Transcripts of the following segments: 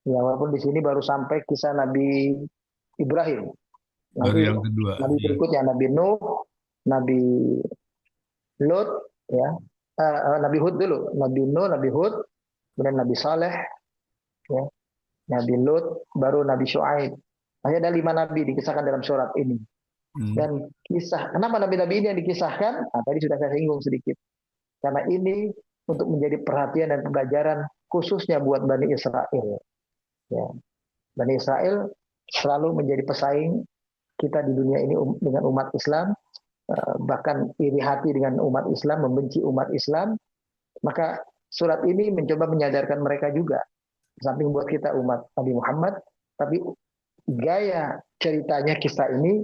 Ya, walaupun di sini baru sampai kisah Nabi Ibrahim. Baru Nanti yang kedua. Nabi Iya. berikutnya Nabi Nuh, Nabi Lut, ya, Nabi Hud dulu, Nabi Nuh, Nabi Hud, kemudian Nabi Saleh, ya, Nabi Lut, baru Nabi Shu'aib. Hanya ada 5 nabi dikisahkan dalam surat ini. Hmm. Dan kisah, kenapa nabi-nabi ini yang dikisahkan? Nah, tadi sudah saya singgung sedikit. Karena ini untuk menjadi perhatian dan pembelajaran khususnya buat Bani Israel. Ya. Bani Israel selalu menjadi pesaing kita di dunia ini dengan umat Islam, bahkan iri hati dengan umat Islam, membenci umat Islam. Maka surat ini mencoba menyadarkan mereka juga, samping buat kita umat Nabi Muhammad, tapi gaya ceritanya kisah ini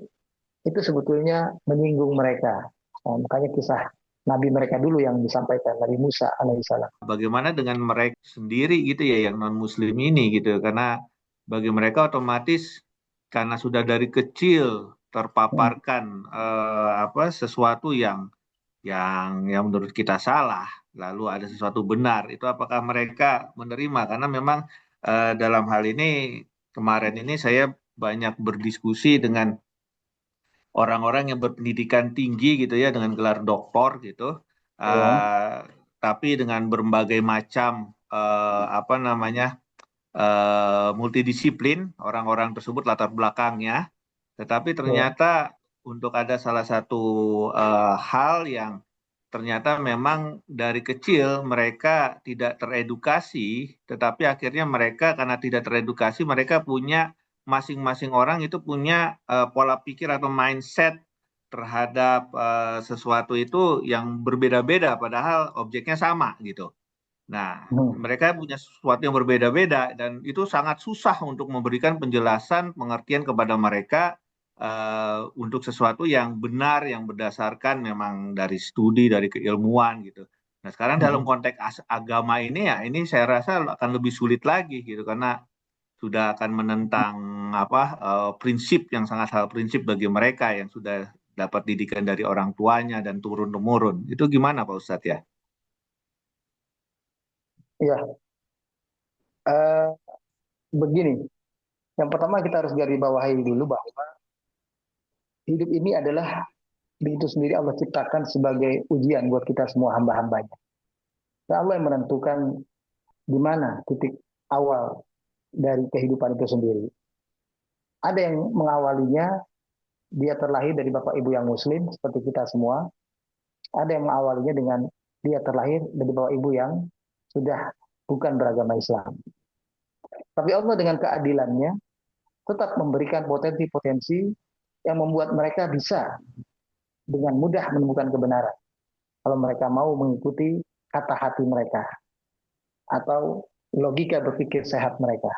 itu sebetulnya menyinggung mereka. Nah, makanya kisah Nabi mereka dulu yang disampaikan, Nabi Musa alaihissalam. Bagaimana dengan mereka sendiri gitu ya yang non muslim ini gitu, karena bagi mereka otomatis karena sudah dari kecil Hmm. terpaparkan apa sesuatu yang menurut kita salah, lalu ada sesuatu benar, itu apakah mereka menerima? Karena memang dalam hal ini kemarin ini saya banyak berdiskusi dengan orang-orang yang berpendidikan tinggi gitu ya dengan gelar doktor gitu, Ya, eh, tapi dengan berbagai macam apa namanya multidisiplin orang-orang tersebut latar belakangnya, tetapi ya. ternyata untuk ada salah satu hal yang ternyata memang dari kecil mereka tidak teredukasi, tetapi akhirnya mereka karena tidak teredukasi, mereka punya masing-masing orang itu punya pola pikir atau mindset terhadap sesuatu itu yang berbeda-beda, padahal objeknya sama gitu. Nah, Hmm. mereka punya sesuatu yang berbeda-beda dan itu sangat susah untuk memberikan penjelasan, pengertian kepada mereka untuk sesuatu yang benar, yang berdasarkan memang dari studi, dari keilmuan gitu. Nah, sekarang dalam Hmm. konteks agama ini ya, ini saya rasa akan lebih sulit lagi gitu karena sudah akan menentang apa prinsip yang sangat hal prinsip bagi mereka yang sudah dapat didikan dari orang tuanya dan turun temurun. Itu gimana Pak Ustadz ya? Ya, uh, begini. Yang pertama kita harus garis bawahi dulu bahwa hidup ini adalah itu sendiri Allah ciptakan sebagai ujian buat kita semua hamba-hambanya. Dan Allah yang menentukan di mana titik awal dari kehidupan itu sendiri. Ada yang mengawalinya dia terlahir dari bapak ibu yang muslim seperti kita semua. Ada yang mengawalinya dengan dia terlahir dari bapak ibu yang sudah bukan beragama Islam. Tapi Allah dengan keadilannya tetap memberikan potensi-potensi yang membuat mereka bisa dengan mudah menemukan kebenaran. Kalau mereka mau mengikuti kata hati mereka atau logika berpikir sehat mereka.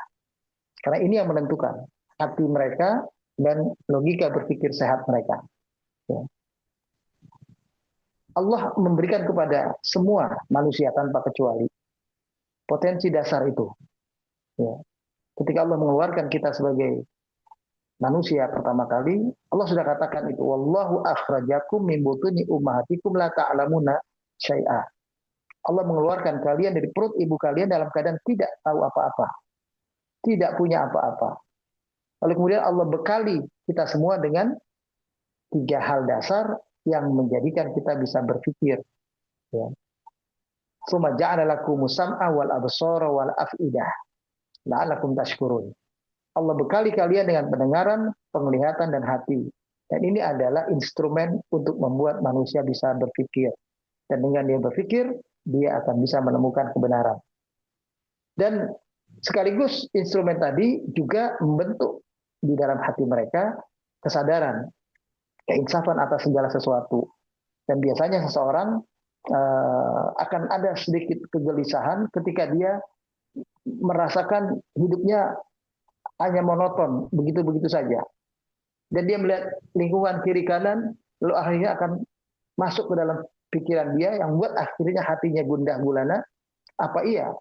Karena ini yang menentukan hati mereka dan logika berpikir sehat mereka. Ya. Allah memberikan kepada semua manusia tanpa kecuali potensi dasar itu. Ya. Ketika Allah mengeluarkan kita sebagai manusia pertama kali, Allah sudah katakan itu, wallahu akhrajakum min butuni ummahatikum la ta'lamuna syai'a. Allah mengeluarkan kalian dari perut ibu kalian dalam keadaan tidak tahu apa-apa, tidak punya apa-apa. Lalu kemudian Allah bekali kita semua dengan 3 hal dasar yang menjadikan kita bisa berpikir. Ya. Suma ja'ala lakumus sam'a wal absara wal af'idah la'allakum tashkurun. Allah bekali kalian dengan pendengaran, penglihatan, dan hati. Dan ini adalah instrumen untuk membuat manusia bisa berpikir. Dan dengan dia berpikir, dia akan bisa menemukan kebenaran. Dan sekaligus instrumen tadi juga membentuk di dalam hati mereka kesadaran, keinsafan atas segala sesuatu. Dan biasanya seseorang akan ada sedikit kegelisahan ketika dia merasakan hidupnya hanya monoton, begitu-begitu saja. Dan dia melihat lingkungan kiri kanan, lalu akhirnya akan masuk ke dalam pikiran dia yang buat akhirnya hatinya gundah gulana. Apa iya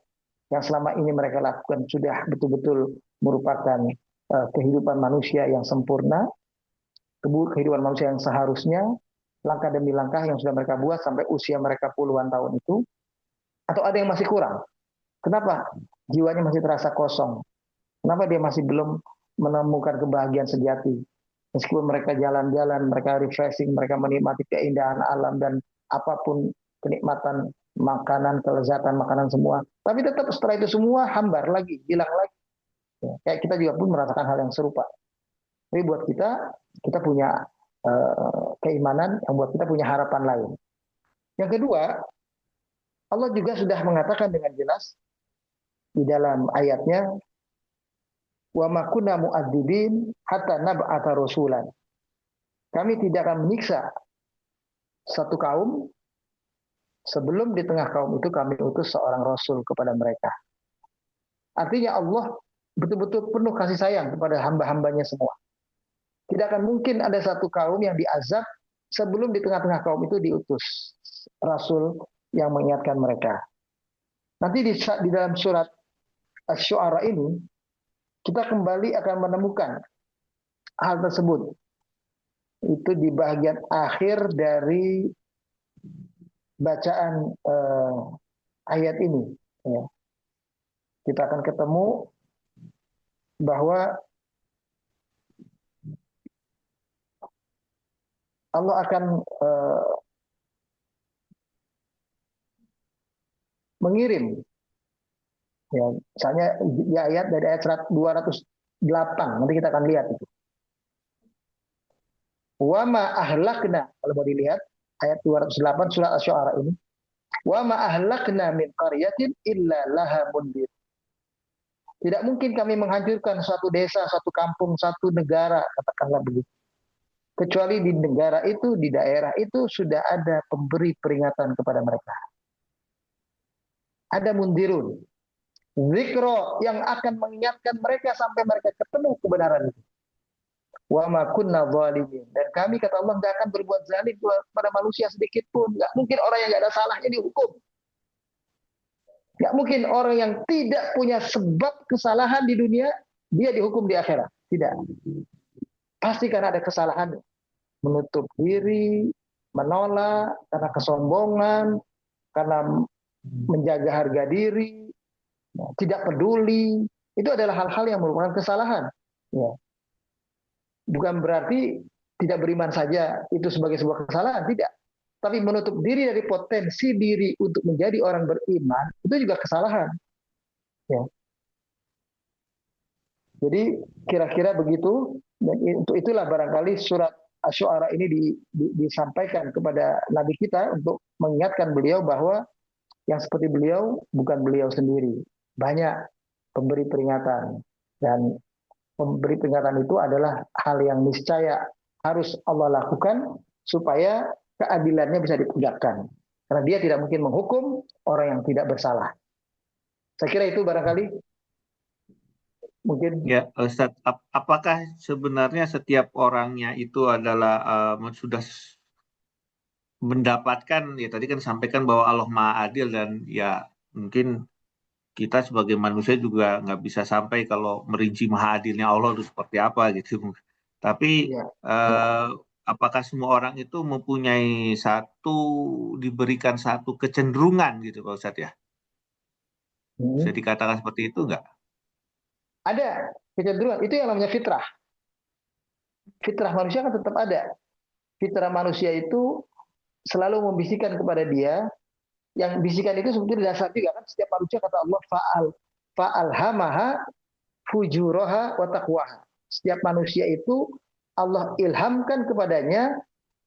yang selama ini mereka lakukan sudah betul-betul merupakan kehidupan manusia yang sempurna, kehidupan manusia yang seharusnya, langkah demi langkah yang sudah mereka buat sampai usia mereka puluhan tahun itu, atau ada yang masih kurang? Kenapa jiwanya masih terasa kosong? Kenapa dia masih belum menemukan kebahagiaan sejati? Meskipun mereka jalan-jalan, mereka refreshing, mereka menikmati keindahan alam dan apapun kenikmatan makanan, kelezatan makanan semua. Tapi tetap setelah itu semua hambar lagi, hilang lagi. Ya, kayak kita juga pun merasakan hal yang serupa. Tapi buat kita, kita punya keimanan yang buat kita punya harapan lain. Yang kedua, Allah juga sudah mengatakan dengan jelas di dalam ayatnya, wa ma kunna mu'adzibin hatta nab'atha rasulan. Kami tidak akan menyiksa satu kaum sebelum di tengah kaum itu kami utus seorang rasul kepada mereka. Artinya Allah betul-betul penuh kasih sayang kepada hamba-hambanya semua. Tidak akan mungkin ada satu kaum yang diazab sebelum di tengah-tengah kaum itu diutus rasul yang mengingatkan mereka. Nanti di dalam surat Asy-Syu'ara ini kita kembali akan menemukan hal tersebut. Itu di bagian akhir dari bacaan ayat ini. Ya. Kita akan ketemu bahwa Allah akan mengirim, ya, misalnya di ayat dari ayat 208, nanti kita akan lihat itu. Wa ma ahlakna, kalau mau dilihat ayat 208 surat Asy-Syu'ara ini, wa ma ahlakna min qaryatin illa laha mundir. Tidak mungkin kami menghancurkan suatu desa, satu kampung, satu negara, katakanlah begitu. Kecuali di negara itu, di daerah itu sudah ada pemberi peringatan kepada mereka. Ada mundirun, zikro yang akan mengingatkan mereka sampai mereka ketemu kebenaran itu. Wa ma kunna zalimin. Dan kami, kata Allah, tidak akan berbuat zalim kepada manusia sedikit pun. Nggak mungkin orang yang nggak ada salahnya dihukum. Nggak mungkin orang yang tidak punya sebab kesalahan di dunia, dia dihukum di akhirat. Tidak. Pasti karena ada kesalahan. Menutup diri, menolak, karena kesombongan, karena menjaga harga diri, tidak peduli. Itu adalah hal-hal yang merupakan kesalahan. Ya. Bukan berarti tidak beriman saja itu sebagai sebuah kesalahan, tidak. Tapi menutup diri dari potensi diri untuk menjadi orang beriman, itu juga kesalahan. Ya. Jadi kira-kira begitu, dan untuk itulah barangkali surat Asy-Syu'ara ini disampaikan kepada Nabi kita untuk mengingatkan beliau bahwa yang seperti beliau bukan beliau sendiri. Banyak pemberi peringatan, dan pemberi peringatan itu adalah hal yang niscaya harus Allah lakukan supaya keadilannya bisa ditegakkan. Karena dia tidak mungkin menghukum orang yang tidak bersalah. Saya kira itu barangkali mungkin. Ya, Ustaz, apakah sebenarnya setiap orangnya itu adalah sudah mendapatkan, ya tadi kan sampaikan bahwa Allah Maha Adil, dan ya mungkin kita sebagai manusia juga nggak bisa sampai kalau merinci Maha Adilnya Allah itu seperti apa gitu. Tapi Ya, eh, apakah semua orang itu mempunyai diberikan satu kecenderungan gitu Pak Ustadz ya? Bisa dikatakan seperti itu nggak? ada kecenderungan, itu yang namanya fitrah. Fitrah manusia kan tetap ada. Fitrah manusia itu selalu membisikkan kepada dia, yang bisikan itu sebetulnya dasar juga kan, setiap manusia, kata Allah, fa'alhamaha fujuraha wa taqwaha. Setiap manusia itu Allah ilhamkan kepadanya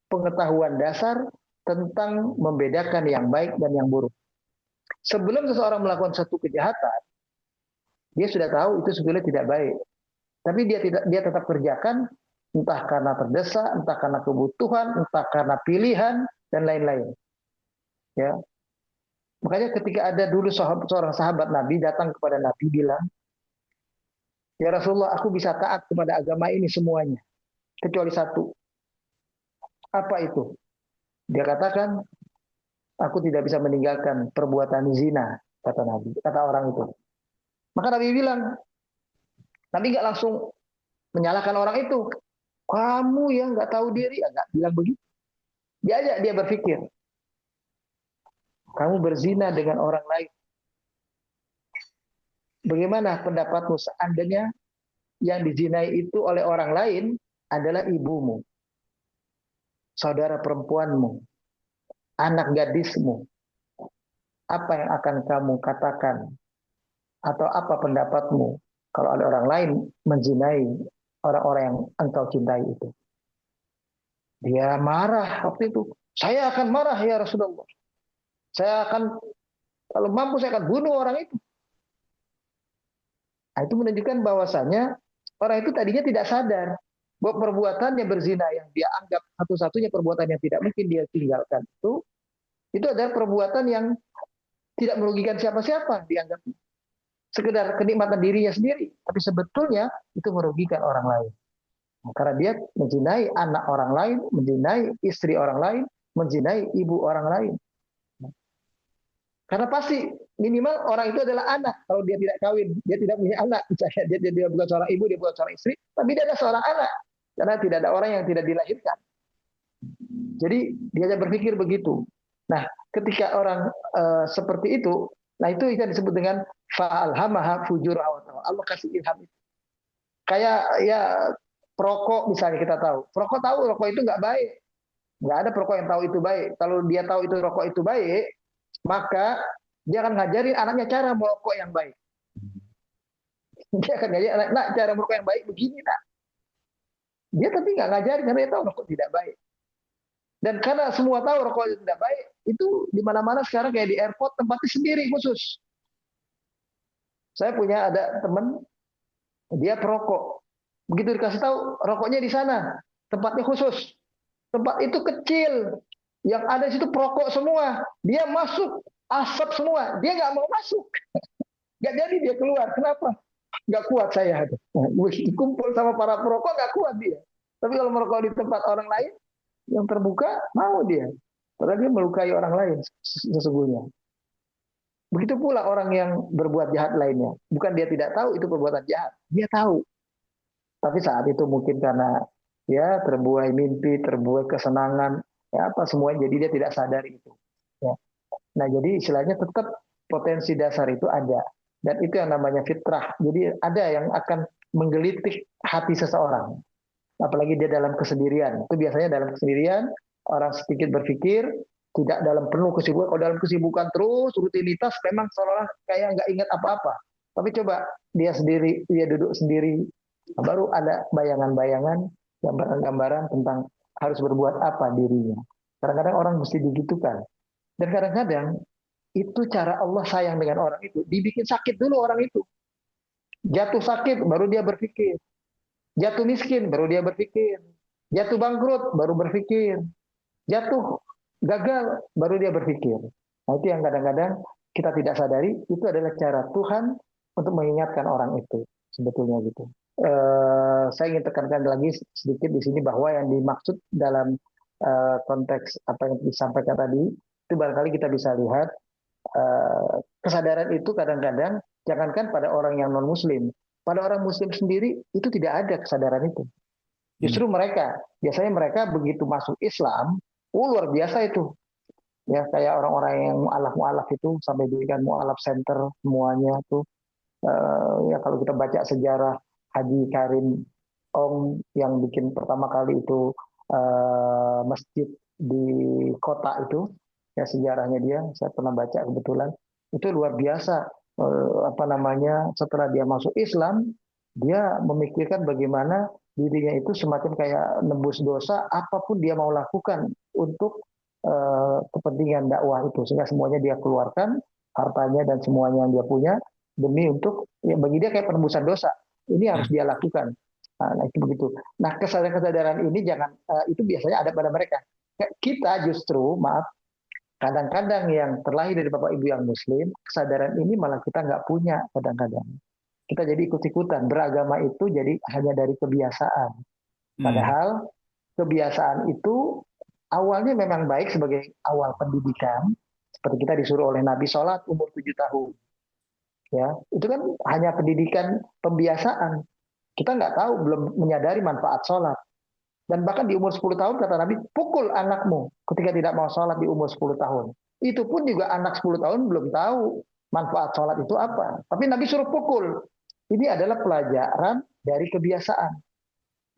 pengetahuan dasar tentang membedakan yang baik dan yang buruk. Sebelum seseorang melakukan satu kejahatan, dia sudah tahu itu sebetulnya tidak baik. Tapi dia tetap kerjakan, entah karena terdesak, entah karena kebutuhan, entah karena pilihan, dan lain-lain. Ya. Makanya ketika ada dulu seorang sahabat Nabi datang kepada Nabi bilang, ya Rasulullah, aku bisa taat kepada agama ini semuanya, kecuali satu. Apa itu? Dia katakan, aku tidak bisa meninggalkan perbuatan zina, kata Nabi, kata orang itu. Maka Nabi bilang, Nabi nggak langsung menyalahkan orang itu. Kamu yang nggak tahu diri, nggak bilang begitu. Diajak dia berpikir. Kamu berzina dengan orang lain. bagaimana pendapatmu seandainya yang dizinai itu oleh orang lain adalah ibumu, saudara perempuanmu, anak gadismu? Apa yang akan kamu katakan atau apa pendapatmu kalau ada orang lain menzinai orang-orang yang engkau cintai itu? Dia marah waktu itu. Saya akan marah ya Rasulullah. Saya akan, kalau mampu saya akan bunuh orang itu. Nah, itu menunjukkan bahwasanya orang itu tadinya tidak sadar bahwa perbuatannya berzina yang dia anggap satu-satunya perbuatan yang tidak mungkin dia tinggalkan itu adalah perbuatan yang tidak merugikan siapa-siapa dianggap sekedar kenikmatan dirinya sendiri, tapi sebetulnya itu merugikan orang lain. Nah, karena dia menzinai anak orang lain, menzinai istri orang lain, menzinai ibu orang lain. Karena pasti minimal orang itu adalah anak. Kalau dia tidak kawin, dia tidak punya anak. Misalnya dia bukan seorang ibu, dia bukan seorang istri, tapi dia adalah seorang anak. Karena tidak ada orang yang tidak dilahirkan. Jadi dia berpikir begitu. Nah, ketika orang seperti itu, nah itu yang disebut dengan fa'alhamaha fujur awal. Allah kasih ilham itu. Kayak ya perokok misalnya kita tahu. Perokok tahu rokok itu nggak baik. Nggak ada perokok yang tahu itu baik. Kalau dia tahu itu rokok itu baik, maka dia akan ngajarin anaknya cara merokok yang baik. Dia akan ngajarin anak, nak cara merokok yang baik begini, nak. Dia tapi nggak ngajarin karena dia tahu rokok tidak baik. Dan karena semua tahu rokok itu tidak baik, itu di mana-mana sekarang kayak di airport tempatnya sendiri khusus. Saya punya ada teman, dia perokok. Begitu dikasih tahu rokoknya di sana, tempatnya khusus. Tempat itu kecil, yang ada di situ perokok semua. Dia masuk, asap semua. Dia nggak mau masuk. Nggak jadi dia keluar. Kenapa? Nggak kuat saya. Kumpul sama para perokok nggak kuat dia. Tapi kalau merokok di tempat orang lain, yang terbuka, mau dia. Padahal dia melukai orang lain sesungguhnya. Begitu pula orang yang berbuat jahat lainnya. Bukan dia tidak tahu itu perbuatan jahat. Dia tahu. Tapi saat itu mungkin karena ya terbuai mimpi, terbuai kesenangan, ya apa semuanya, jadi dia tidak sadar itu. Ya. Nah jadi istilahnya tetap potensi dasar itu ada, dan itu yang namanya fitrah. Jadi ada yang akan menggelitik hati seseorang, apalagi dia dalam kesendirian. Itu biasanya dalam kesendirian orang sedikit berpikir, tidak dalam penuh kesibukan. Kalau dalam kesibukan terus rutinitas, memang seolah-olah kayak nggak ingat apa-apa. Tapi coba dia sendiri, dia duduk sendiri, baru ada bayangan-bayangan, gambaran-gambaran tentang harus berbuat apa dirinya. Kadang-kadang orang mesti digitukan. Dan kadang-kadang itu cara Allah sayang dengan orang itu. Dibikin sakit dulu orang itu. Jatuh sakit, baru dia berpikir. Jatuh miskin, baru dia berpikir. Jatuh bangkrut, baru berpikir. Jatuh gagal, baru dia berpikir. Nah itu yang kadang-kadang kita tidak sadari, itu adalah cara Tuhan untuk mengingatkan orang itu. Sebetulnya gitu. Saya ingin tekankan lagi sedikit di sini bahwa yang dimaksud dalam konteks apa yang disampaikan tadi itu barangkali kita bisa lihat kesadaran itu kadang-kadang jangankan pada orang yang non muslim, pada orang muslim sendiri itu tidak ada kesadaran itu. Justru mereka biasanya mereka begitu masuk Islam, luar biasa itu. Ya kayak orang-orang yang mualaf itu sampai dirikan mualaf center semuanya tuh. Ya kalau kita baca sejarah Haji Karim Ong yang bikin pertama kali itu masjid di kota itu, ya sejarahnya dia saya pernah baca kebetulan, itu luar biasa. Apa namanya, setelah dia masuk Islam, dia memikirkan bagaimana dirinya itu semacam kayak nebus dosa apapun dia mau lakukan untuk kepentingan dakwah itu, sehingga semuanya dia keluarkan, hartanya dan semuanya yang dia punya demi untuk, ya bagi dia kayak penembusan dosa. Ini harus dia lakukan. Nah, itu begitu. Nah, kesadaran-kesadaran ini jangan itu biasanya ada pada mereka. Kita justru, maaf, kadang-kadang yang terlahir dari bapak ibu yang muslim, kesadaran ini malah kita nggak punya kadang-kadang. Kita jadi ikut-ikutan. Beragama itu jadi hanya dari kebiasaan. Padahal kebiasaan itu awalnya memang baik sebagai awal pendidikan. Seperti kita disuruh oleh Nabi sholat umur 7 tahun. Ya, itu kan hanya pendidikan pembiasaan. Kita nggak tahu, belum menyadari manfaat sholat. Dan bahkan di umur 10 tahun kata Nabi, pukul anakmu ketika tidak mau sholat di umur 10 tahun. Itu pun juga anak 10 tahun belum tahu manfaat sholat itu apa. Tapi Nabi suruh pukul. Ini adalah pelajaran dari kebiasaan.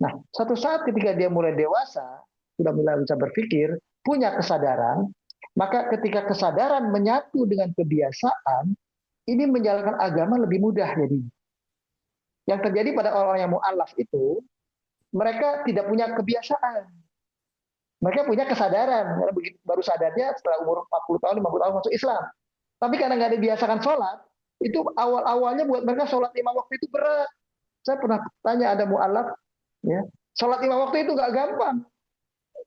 Nah, suatu saat ketika dia mulai dewasa, sudah mulai bisa berpikir, punya kesadaran, maka ketika kesadaran menyatu dengan kebiasaan, ini menjalankan agama lebih mudah jadi. Yang terjadi pada orang-orang yang mu'alaf itu, mereka tidak punya kebiasaan. Mereka punya kesadaran, karena begitu baru sadarnya setelah umur 40 tahun, 50 tahun masuk Islam. Tapi karena nggak dibiasakan sholat, itu awal-awalnya buat mereka sholat 5 waktu itu berat. Saya pernah tanya ada mu'alaf, ya, sholat 5 waktu itu nggak gampang.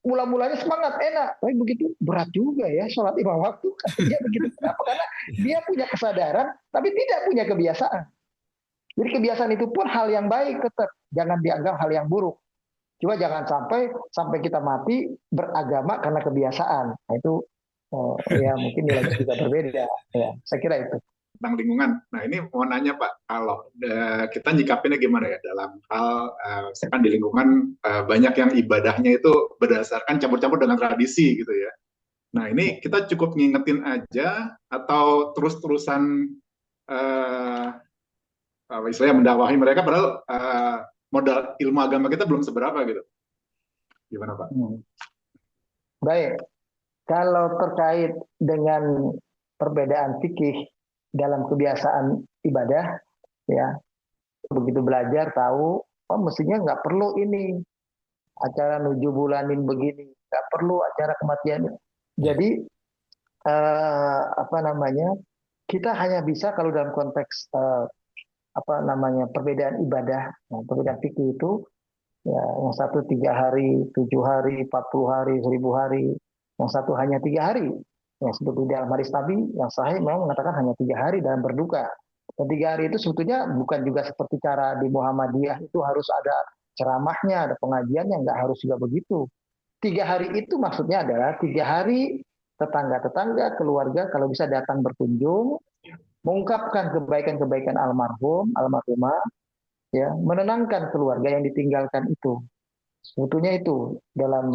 Mula-mulanya semangat, enak. Tapi begitu berat juga ya sholat 5 waktu. Dia begitu. Kenapa? Karena dia punya kesadaran, tapi tidak punya kebiasaan. Jadi kebiasaan itu pun hal yang baik tetap. Jangan dianggap hal yang buruk. Cuma jangan sampai kita mati beragama karena kebiasaan. Nah, itu ya mungkin nilainya juga berbeda. Ya, saya kira itu. Tentang lingkungan. Nah ini mau nanya Pak, kalau kita nyikapinnya gimana ya dalam hal, misalkan di lingkungan banyak yang ibadahnya itu berdasarkan campur-campur dengan tradisi gitu ya. Nah ini kita cukup ngingetin aja atau terus-terusan istilahnya mendakwahi mereka padahal modal ilmu agama kita belum seberapa gitu. Gimana Pak? Baik, kalau terkait dengan perbedaan fikih dalam kebiasaan ibadah, ya begitu belajar tahu, oh mestinya nggak perlu ini acara 7 bulanin begini, nggak perlu acara kematian. Jadi apa namanya, kita hanya bisa kalau dalam konteks apa namanya perbedaan ibadah, perbedaan fikih itu, ya, yang satu 3 hari, 7 hari, 40 hari, 1000 hari, yang satu hanya 3 hari. Yang seperti dalam hadis Nabi yang sahih memang mengatakan hanya 3 hari dalam berduka. Dan 3 hari itu sebetulnya bukan juga seperti cara di Muhammadiyah itu harus ada ceramahnya, ada pengajiannya, nggak harus juga begitu. 3 hari itu maksudnya adalah 3 hari tetangga-tetangga, keluarga kalau bisa datang berkunjung, mengungkapkan kebaikan-kebaikan almarhum, almarhumah, ya, menenangkan keluarga yang ditinggalkan itu. Sebetulnya itu dalam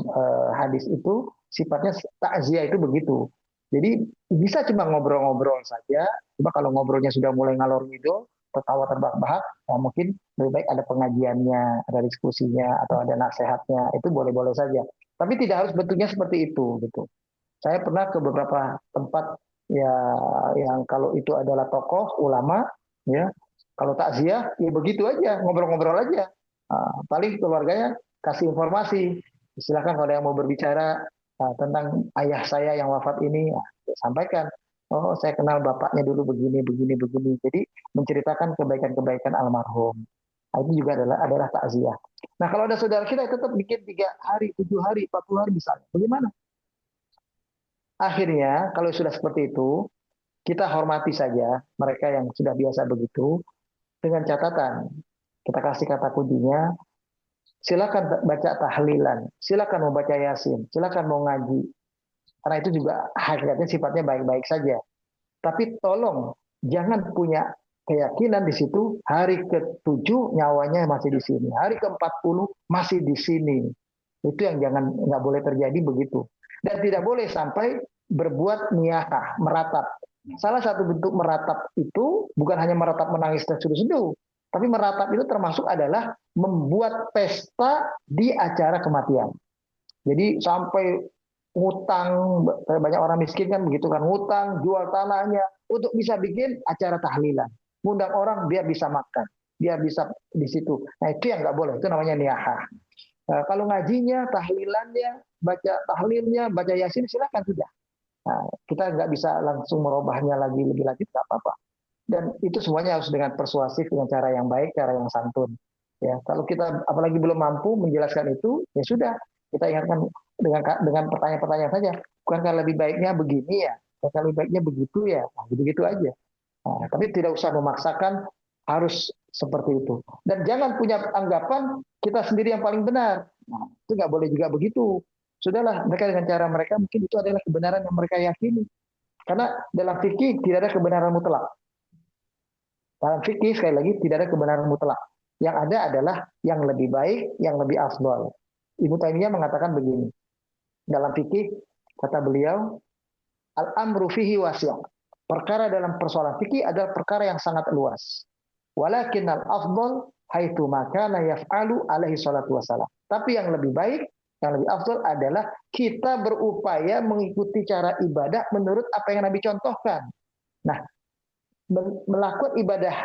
hadis itu sifatnya takziah itu begitu. Jadi bisa cuma ngobrol-ngobrol saja. Cuma kalau ngobrolnya sudah mulai ngalor ngidul, tertawa terbahak-bahak, ya mungkin lebih baik ada pengajiannya, ada diskusinya, atau ada nasihatnya. Itu boleh-boleh saja. Tapi tidak harus bentuknya seperti itu, gitu. Saya pernah ke beberapa tempat ya yang kalau itu adalah tokoh ulama, ya. Kalau takziah, ya begitu aja, ngobrol-ngobrol aja. Paling keluarganya kasih informasi. Silakan kalau ada yang mau berbicara tentang ayah saya yang wafat ini, sampaikan. Oh, saya kenal bapaknya dulu begini, begini, begini. Jadi menceritakan kebaikan-kebaikan almarhum. Nah, itu juga adalah takziah. Nah, kalau ada saudara kita tetap bikin 3 hari, 7 hari, 40 hari misalnya, bagaimana? Akhirnya, kalau sudah seperti itu, kita hormati saja mereka yang sudah biasa begitu, dengan catatan. Kita kasih kata kuncinya, silakan baca tahlilan, silakan mau baca yasin, silakan mau ngaji. Karena itu juga hakikatnya sifatnya baik-baik saja. Tapi tolong jangan punya keyakinan di situ hari ke-7 nyawanya masih di sini, hari ke-40 masih di sini. Itu yang nggak boleh terjadi begitu. Dan tidak boleh sampai berbuat niyahah, meratap. Salah satu bentuk meratap itu bukan hanya meratap menangis dan seduh-seduh, tapi meratap itu termasuk adalah membuat pesta di acara kematian. Jadi sampai ngutang, banyak orang miskin kan begitu kan, ngutang, jual tanahnya untuk bisa bikin acara tahlilan. Ngundang orang biar bisa makan, biar bisa di situ. Nah itu yang nggak boleh, itu namanya niyahah. Nah, kalau ngajinya, tahlilannya, baca tahlilnya, baca yasin silakan sudah. Nah, kita nggak bisa langsung merubahnya lagi lebih lanjut, nggak apa-apa. Dan itu semuanya harus dengan persuasif, dengan cara yang baik, cara yang santun. Ya, kalau kita apalagi belum mampu menjelaskan itu, ya sudah kita ingatkan dengan pertanyaan-pertanyaan saja. Bukankah lebih baiknya begini ya? Bukankah lebih baiknya begitu ya? Nah, begitu aja. Nah, tapi tidak usah memaksakan harus seperti itu. Dan jangan punya anggapan kita sendiri yang paling benar. Nah, itu nggak boleh juga begitu. Sudahlah, mereka dengan cara mereka mungkin itu adalah kebenaran yang mereka yakini. Karena dalam fikih tidak ada kebenaran mutlak. Dalam fikih sekali lagi tidak ada kebenaran mutlak. Yang ada adalah yang lebih baik, yang lebih afdal. Ibnu Taimiyah mengatakan begini. Dalam fikih kata beliau, al-amru fihi wasi'. Perkara dalam persoalan fikih adalah perkara yang sangat luas. Walakinnal afdal haitsu makana yaf'alu alaihi salatu wassalam. Tapi yang lebih baik, yang lebih afdal adalah kita berupaya mengikuti cara ibadah menurut apa yang Nabi contohkan. Nah, melakukan ibadah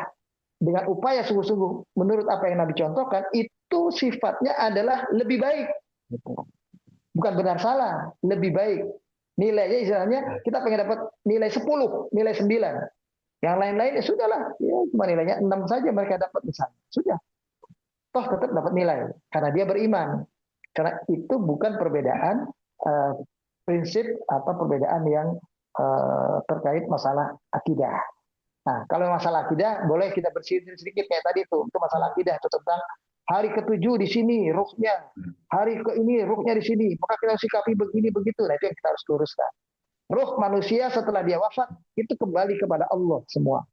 dengan upaya sungguh-sungguh menurut apa yang Nabi contohkan, itu sifatnya adalah lebih baik. Bukan benar salah, lebih baik. Nilainya istilahnya kita pengen dapat nilai 10, nilai 9. Yang lain-lain ya sudahlah, ya cuma nilainya 6 saja mereka dapat misalnya. Sudah. Toh tetap dapat nilai karena dia beriman. Karena itu bukan perbedaan prinsip atau perbedaan yang terkait masalah akidah. Nah, kalau masalah akidah boleh kita bersihin sedikit kayak tadi itu masalah akidah itu tentang hari ke-7 di sini ruhnya, hari ke ini ruhnya di sini, maka kita sikapi begini begitu. Nah, itu yang kita harus luruskan. Ruh manusia setelah dia wafat itu kembali kepada Allah semua.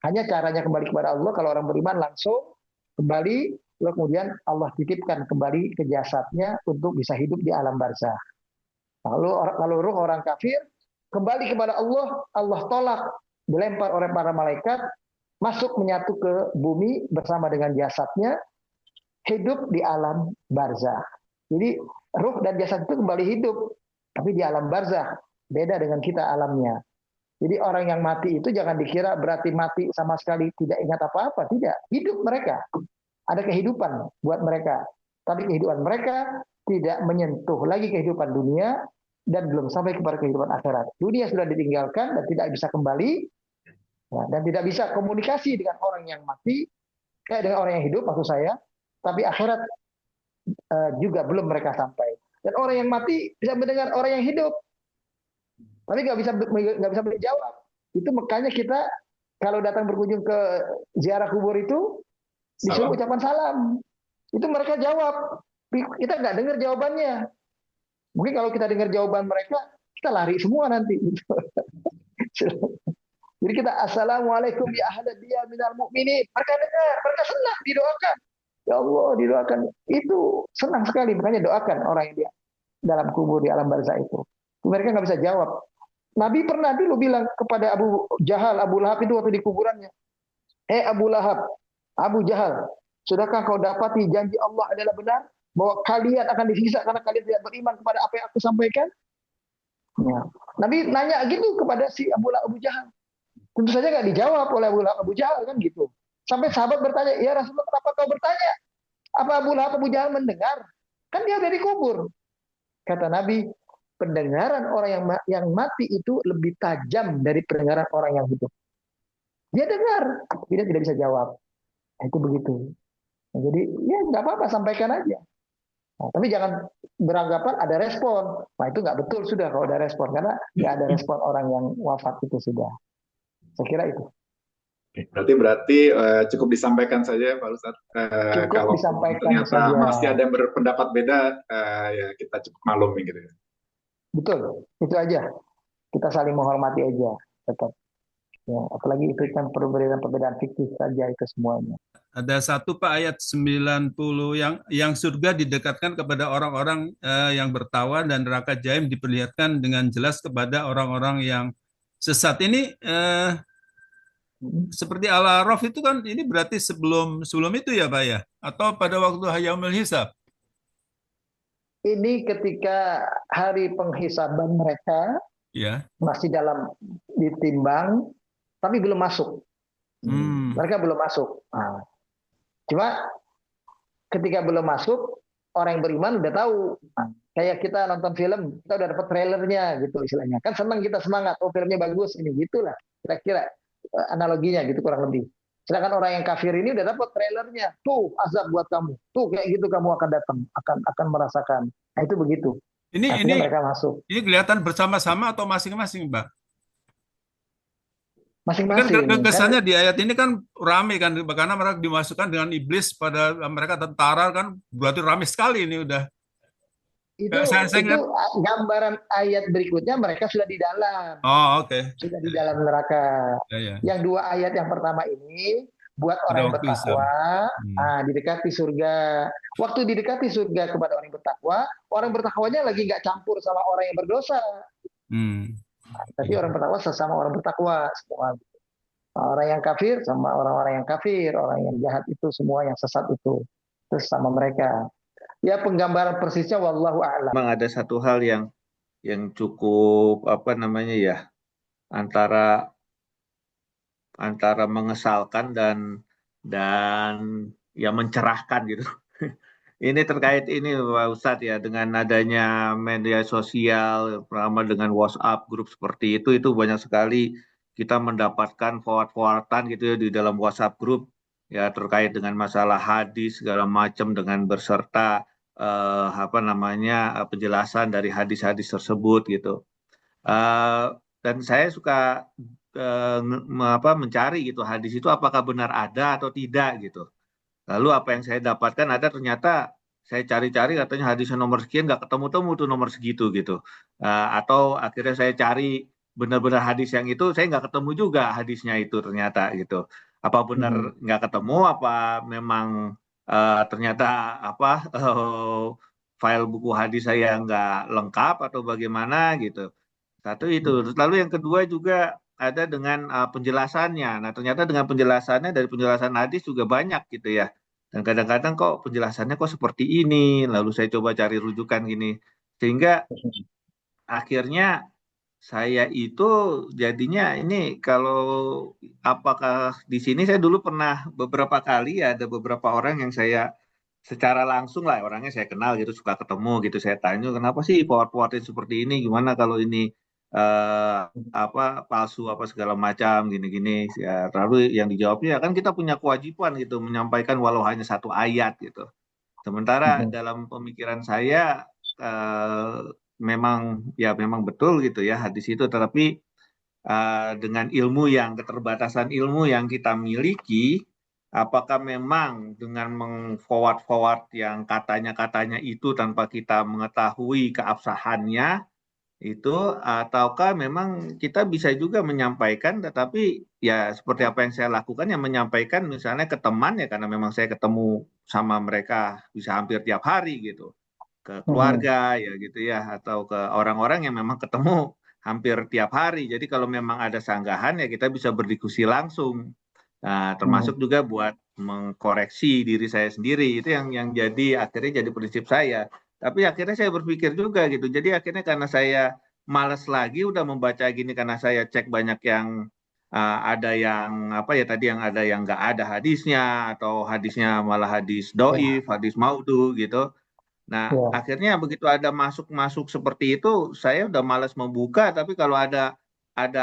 Hanya caranya kembali kepada Allah kalau orang beriman langsung kembali, lalu kemudian Allah titipkan kembali ke jasadnya untuk bisa hidup di alam barzah. Lalu kalau ruh orang kafir kembali kepada Allah, Allah tolak, dilempar oleh para malaikat, masuk menyatu ke bumi bersama dengan jasadnya, hidup di alam barzah. Jadi ruh dan jasad itu kembali hidup, tapi di alam barzah. Beda dengan kita alamnya. Jadi orang yang mati itu jangan dikira berarti mati sama sekali tidak ingat apa-apa. Tidak. Hidup mereka. Ada kehidupan buat mereka. Tapi kehidupan mereka tidak menyentuh lagi kehidupan dunia dan belum sampai kepada kehidupan akhirat. Dunia sudah ditinggalkan dan tidak bisa kembali. Dan tidak bisa komunikasi dengan orang yang mati. Dengan orang yang hidup maksud saya. Tapi akhirat juga belum mereka sampai. Dan orang yang mati bisa mendengar orang yang hidup. Tapi nggak bisa menjawab. Itu makanya kita kalau datang berkunjung ke ziarah kubur itu disuruh ucapan salam. Itu mereka jawab. Kita nggak dengar jawabannya. Mungkin kalau kita dengar jawaban mereka, kita lari semua nanti. Jadi kita assalamualaikum ya ahlad diyar minal mu'minin. Mereka dengar, mereka senang didoakan. Ya Allah didoakan. Itu senang sekali. Makanya doakan orang yang di dalam kubur di alam barzah itu. Mereka nggak bisa jawab. Nabi pernah dulu bilang kepada Abu Jahal, Abu Lahab itu waktu di kuburannya. Abu Lahab, Abu Jahal, sudahkah kau dapati janji Allah adalah benar? Bahwa kalian akan disiksa karena kalian tidak beriman kepada apa yang aku sampaikan? Ya. Nabi nanya gitu kepada si Abu Lahab, Abu Jahal. Tentu saja nggak dijawab oleh Abu Lahab, Abu Jahal kan gitu. Sampai sahabat bertanya, ya Rasulullah kenapa kau bertanya? Apa Abu Lahab, Abu Jahal mendengar? Kan dia dari kubur. Kata Nabi, pendengaran orang yang mati itu lebih tajam dari pendengaran orang yang hidup. Dia dengar, tapi dia tidak bisa jawab. Nah, itu begitu. Nah, jadi ya nggak apa-apa, sampaikan aja. Nah, tapi jangan beranggapan ada respon. Nah itu nggak betul sudah kalau ada respon, karena nggak ada respon orang yang wafat itu sudah. Saya kira itu. Berarti cukup disampaikan saja Pak Ustadz. Kalau disampaikan ternyata saja. Masih ada yang berpendapat beda, ya kita cukup maklumi gitu ya. Betul, itu aja. Kita saling menghormati aja, tetap. Ya, apalagi itu kan perbedaan fikih saja itu semuanya. Ada satu Pak ayat 90 yang surga didekatkan kepada orang-orang yang bertakwa dan neraka jaim diperlihatkan dengan jelas kepada orang-orang yang sesat. Ini seperti Al-A'raf itu kan ini berarti sebelum itu ya Pak ya? Atau pada waktu Yaumul Hisab? Ini ketika hari penghisaban mereka ya. Masih dalam ditimbang, tapi belum masuk. Mereka belum masuk. Nah, cuma ketika belum masuk, orang yang beriman udah tahu. Nah, kayak kita nonton film, kita udah dapat trailernya gitu istilahnya. Kan senang kita semangat, oh filmnya bagus, ini gitulah. Kira-kira analoginya gitu kurang lebih. Sedangkan orang yang kafir ini udah dapat trailernya, tuh azab buat kamu, tuh kayak gitu kamu akan datang, akan merasakan. Nah itu begitu. Ini mereka masuk. Ini kelihatan bersama-sama atau masing-masing, Mbak? Masing-masing. Kan kesannya di ayat ini kan ramai kan, karena mereka dimasukkan dengan iblis pada mereka tentara kan, berarti ramai sekali ini udah. Itu gambaran ayat berikutnya mereka sudah di dalam. Oh, oke. Sudah di dalam neraka. Yang dua ayat yang pertama ini buat orang yang bertakwa, didekati surga. Waktu didekati surga kepada orang yang bertakwa, orang bertakwanya lagi nggak campur sama orang yang berdosa. Tapi orang bertakwa sesama orang bertakwa semua. Orang yang kafir sama orang-orang yang kafir, orang yang jahat itu semua yang sesat itu sama mereka. Ya penggambaran persisnya wallahu a'lam. Memang ada satu hal yang cukup apa namanya ya, antara mengesalkan dan ya mencerahkan gitu. Ini terkait ini Pak Ustadz ya, dengan adanya media sosial, terutama dengan WhatsApp grup seperti itu banyak sekali kita mendapatkan forward-forwardan gitu ya di dalam WhatsApp grup ya, terkait dengan masalah hadis segala macam dengan berserta apa namanya penjelasan dari hadis-hadis tersebut gitu. Dan saya suka mencari gitu hadis itu apakah benar ada atau tidak gitu. Lalu apa yang saya dapatkan ada, ternyata saya cari-cari katanya hadisnya nomor sekian, nggak ketemu-temu tuh nomor segitu gitu. Atau akhirnya saya cari benar-benar hadis yang itu, saya nggak ketemu juga hadisnya itu ternyata gitu. Apa benar nggak ketemu? Apa memang ternyata apa file buku hadis saya nggak lengkap atau bagaimana gitu. Satu itu. Lalu yang kedua juga ada dengan penjelasannya. Nah, ternyata dengan penjelasannya dari penjelasan hadis juga banyak gitu ya. Dan kadang-kadang kok penjelasannya kok seperti ini. Lalu saya coba cari rujukan gini. Sehingga akhirnya saya itu jadinya ini kalau apakah di sini saya dulu pernah beberapa kali ya, ada beberapa orang yang saya secara langsung lah, orangnya saya kenal gitu, suka ketemu gitu, saya tanya kenapa sih forward-forwardin seperti ini, gimana kalau ini apa palsu apa segala macam gini-gini ya. Lalu yang dijawabnya kan kita punya kewajiban gitu menyampaikan walau hanya satu ayat gitu. Sementara dalam pemikiran saya memang betul gitu ya hadis itu, tetapi dengan keterbatasan ilmu yang kita miliki, apakah memang dengan meng-forward yang katanya itu tanpa kita mengetahui keabsahannya itu, ataukah memang kita bisa juga menyampaikan, tetapi ya seperti apa yang saya lakukan, yang menyampaikan misalnya ke teman ya, karena memang saya ketemu sama mereka bisa hampir tiap hari gitu, ke keluarga ya gitu ya, atau ke orang-orang yang memang ketemu hampir tiap hari. Jadi kalau memang ada sanggahan ya kita bisa berdiskusi langsung. Nah, termasuk juga buat mengkoreksi diri saya sendiri. Itu yang jadi akhirnya jadi prinsip saya. Tapi akhirnya saya berpikir juga gitu. Jadi akhirnya karena saya malas lagi udah membaca gini, karena saya cek banyak yang ada yang apa ya tadi, yang ada yang nggak ada hadisnya, atau hadisnya malah hadis doif, hadis maudhu gitu. Nah, akhirnya begitu ada masuk-masuk seperti itu, saya udah malas membuka. Tapi kalau ada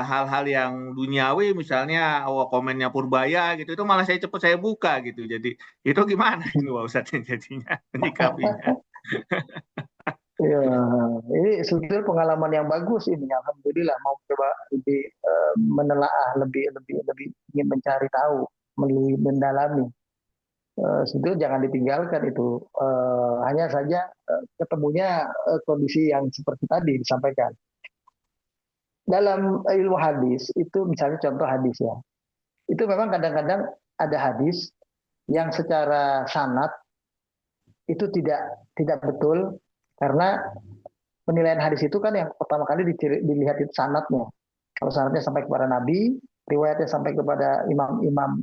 hal-hal yang duniawi, misalnya komennya Purbaya gitu, itu malah saya buka gitu. Jadi itu gimana ini Pak Ustadz jadinya menyikapinya? Ya, ini sebetulnya pengalaman yang bagus ini. Alhamdulillah mau coba lebih menelaah, lebih ingin mencari tahu, mendalami. Sebetulnya jangan ditinggalkan itu. Hanya saja ketemunya kondisi yang seperti tadi disampaikan. Dalam ilmu hadis itu misalnya contoh hadis ya. Itu memang kadang-kadang ada hadis yang secara sanad itu tidak betul, karena penilaian hadis itu kan yang pertama kali dilihat itu sanadnya. Kalau sanadnya sampai kepada Nabi, riwayatnya sampai kepada imam-imam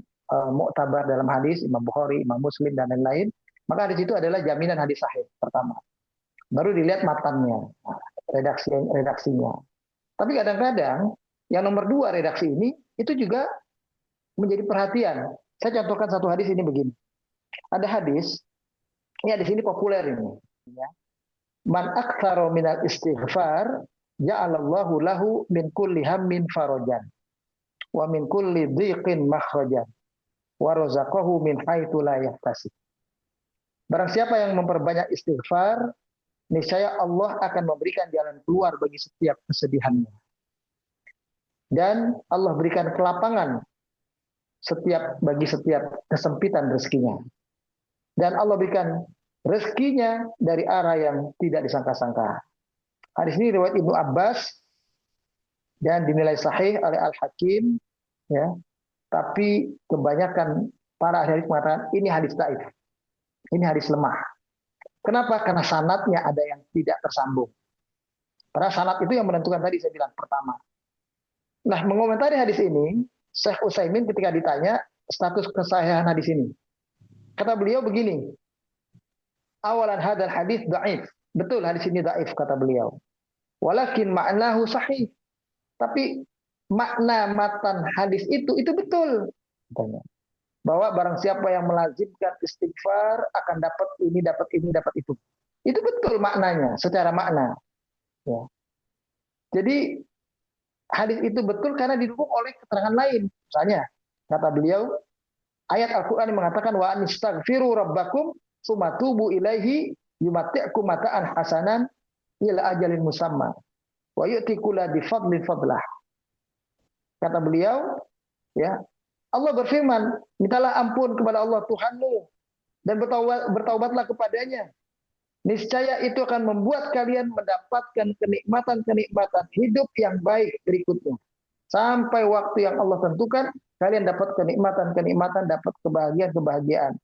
muktabar dalam hadis, Imam Bukhari, Imam Muslim dan lain-lain, maka hadis itu adalah jaminan hadis sahih pertama. Baru dilihat matannya, redaksinya. Tapi kadang-kadang yang nomor 2 redaksi ini itu juga menjadi perhatian. Saya contohkan satu hadis ini begini. Ada hadis, ini hadis ini populer ini. Ya. Man aktsara minal istighfar ja'alallahu lahu min kulli hammin farajan wa min kulli dhiqin makhrajan wa razaqahu min haitsu la yahtasib. Barang siapa yang memperbanyak istighfar, niscaya Allah akan memberikan jalan keluar bagi setiap kesedihannya. Dan Allah berikan kelapangan bagi setiap kesempitan rezekinya. Dan Allah berikan rezekinya dari arah yang tidak disangka-sangka. Hadis ini riwayat Ibnu Abbas dan dinilai sahih oleh Al-Hakim, ya. Tapi kebanyakan para ahli hadis mengatakan ini hadis dhaif. Ini hadis lemah. Kenapa? Karena sanadnya ada yang tidak tersambung. Karena sanad itu yang menentukan tadi saya bilang pertama. Nah, mengomentari hadis ini, Syekh Utsaimin ketika ditanya status kesahihan hadis ini, kata beliau begini, awalan hadal hadis dhaif. Betul hadis ini dhaif kata beliau. Walakin ma'nahu sahih. Tapi makna matan hadis itu betul. Katanya. Bahwa barang siapa yang melazimkan istighfar akan dapat ini, dapat ini, dapat itu. Itu betul maknanya, secara makna. Ya. Jadi hadis itu betul karena didukung oleh keterangan lain. Misalnya, kata beliau, ayat Al-Quran yang mengatakan wa anistaghfiru rabbakum tsumma tubu ilaihi yumati'kum mata'an hasanan ila ajalin musamma wa yu'ti kulla bi fadlin fadlah. Kata beliau, ya, Allah berfirman, mintalah ampun kepada Allah Tuhanmu dan bertaubatlah kepadanya. Niscaya itu akan membuat kalian mendapatkan kenikmatan-kenikmatan hidup yang baik berikutnya. Sampai waktu yang Allah tentukan, kalian dapat kenikmatan-kenikmatan, dapat kebahagiaan-kebahagiaan.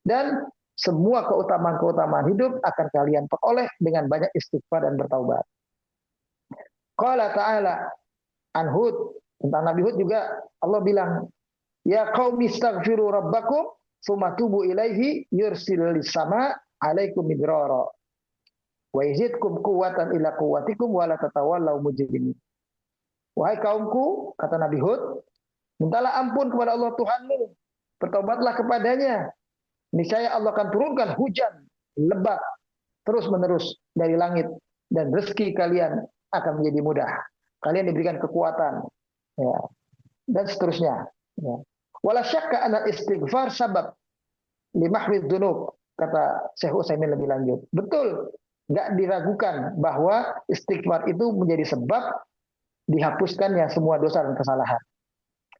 Dan semua keutamaan-keutamaan hidup akan kalian peroleh dengan banyak istighfar dan bertaubat. Qala ta'ala an Hud, tentang Nabi Hud juga Allah bilang, ya qaumi astaghfiru rabbakum tsumma tubu ilaihi yursilis sama alaikum midrara wa yazidkum quwwatan ila quwwatikum wa la tatawallaw mujrimin. Wahai kaumku, kata Nabi Hud, mintalah ampun kepada Allah Tuhanmu, bertobatlah kepadanya. Niscaya Allah akan turunkan hujan lebat terus-menerus dari langit dan rezeki kalian akan menjadi mudah. Kalian diberikan kekuatan, ya, dan seterusnya. Ya. Wala syakka anna istighfar sabab limahwid dzunub, kata Syekh Utsaimin lebih lanjut. Betul, nggak diragukan bahwa istighfar itu menjadi sebab dihapuskannya semua dosa dan kesalahan.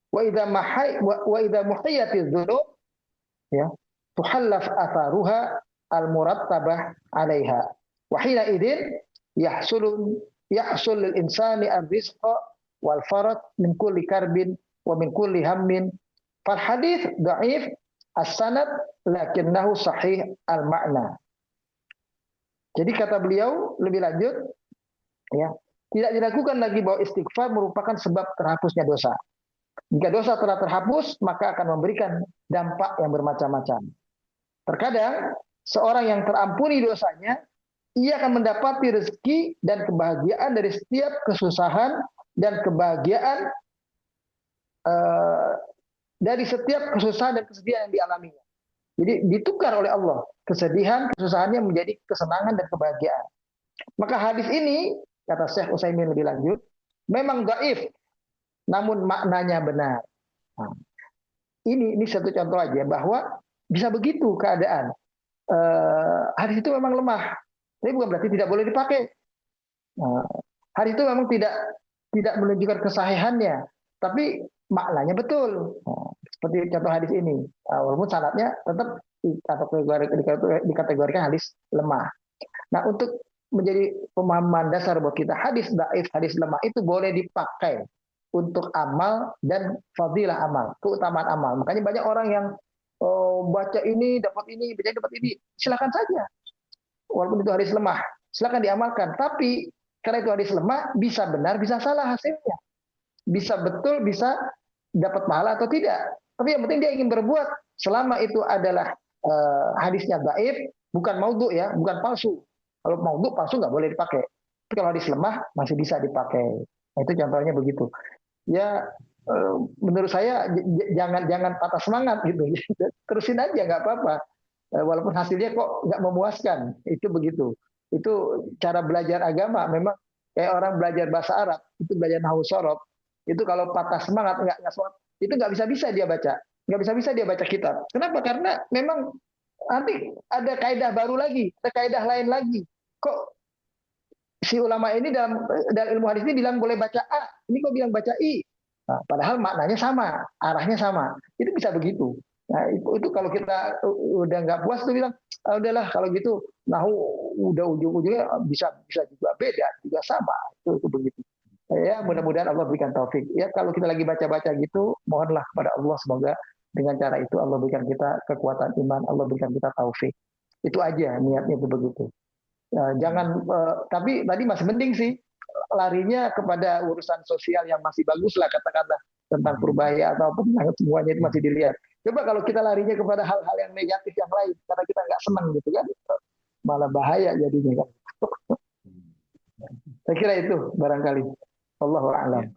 Wa idza muhiyatiz dzunub, ya, tuhallaf atharuha al-murattabah 'alaiha. Wa hina idzin yahsul lil insani ar-rizqa wal faraj min kulli karbin wa min kulli hammin. Fal hadits dhaif as-sanad lakinnahu sahih al-ma'na. Jadi kata beliau lebih lanjut, ya, tidak diragukan lagi bahwa istighfar merupakan sebab terhapusnya dosa. Jika dosa telah terhapus, maka akan memberikan dampak yang bermacam-macam. Terkadang seorang yang terampuni dosanya, ia akan mendapati rezeki dan kebahagiaan dari setiap kesusahan dan kebahagiaan dari setiap kesusahan dan kesedihan yang dialaminya. Jadi ditukar oleh Allah kesedihan, kesusahannya menjadi kesenangan dan kebahagiaan. Maka hadis ini, kata Syekh Utsaimin lebih lanjut, memang dhaif, namun maknanya benar. Nah, ini satu contoh aja bahwa bisa begitu keadaan. Hadis itu memang lemah, tapi bukan berarti tidak boleh dipakai. Nah, hadis itu memang tidak menunjukkan kesahihannya, tapi maknanya betul. Nah, seperti contoh hadis ini, walaupun sanadnya tetap dikategorikan hadis lemah. Nah, untuk menjadi pemahaman dasar buat kita, hadis dhaif, hadis lemah itu boleh dipakai untuk amal dan fadilah amal, keutamaan amal. Makanya banyak orang yang baca ini dapat ini, baca dapat ini, silakan saja. Walaupun itu hadis lemah, silakan diamalkan. Tapi karena itu hadis lemah, bisa benar, bisa salah hasilnya. Bisa betul, bisa dapat pahala atau tidak. Tapi yang penting dia ingin berbuat selama itu adalah hadisnya dhaif, bukan maudhu, ya, bukan palsu. Kalau maudhu, palsu nggak boleh dipakai. Tapi kalau hadis lemah masih bisa dipakai. Nah, itu contohnya begitu. Ya, menurut saya jangan patah semangat gitu. Terusin aja nggak apa-apa. Walaupun hasilnya kok nggak memuaskan, itu begitu. Itu cara belajar agama. Memang kayak orang belajar bahasa Arab, itu belajar nahwu shorof. Itu kalau patah semangat nggak semangat, itu nggak bisa dia baca, nggak bisa dia baca kitab. Kenapa? Karena memang nanti ada kaidah baru lagi, ada kaidah lain lagi. Kok si ulama ini dalam ilmu hadis ini bilang boleh baca A, ini kok bilang baca I? Nah, padahal maknanya sama, arahnya sama. Itu bisa begitu. Nah, itu kalau kita udah nggak puas tuh bilang, udahlah kalau gitu, nah udah ujung-ujungnya bisa juga beda, juga sama. Itu begitu. Ya, mudah-mudahan Allah berikan taufik. Ya, kalau kita lagi baca-baca gitu, mohonlah kepada Allah semoga dengan cara itu Allah berikan kita kekuatan iman, Allah berikan kita taufik. Itu aja niatnya itu begitu. Jangan, tapi tadi masih penting sih larinya kepada urusan sosial yang masih bagus lah, katakanlah tentang purbaya ataupun semuanya itu masih dilihat. Coba kalau kita larinya kepada hal-hal yang negatif yang lain, karena kita nggak senang gitu kan, malah bahaya jadinya kan. Saya kira itu barangkali. Allahu a'lam.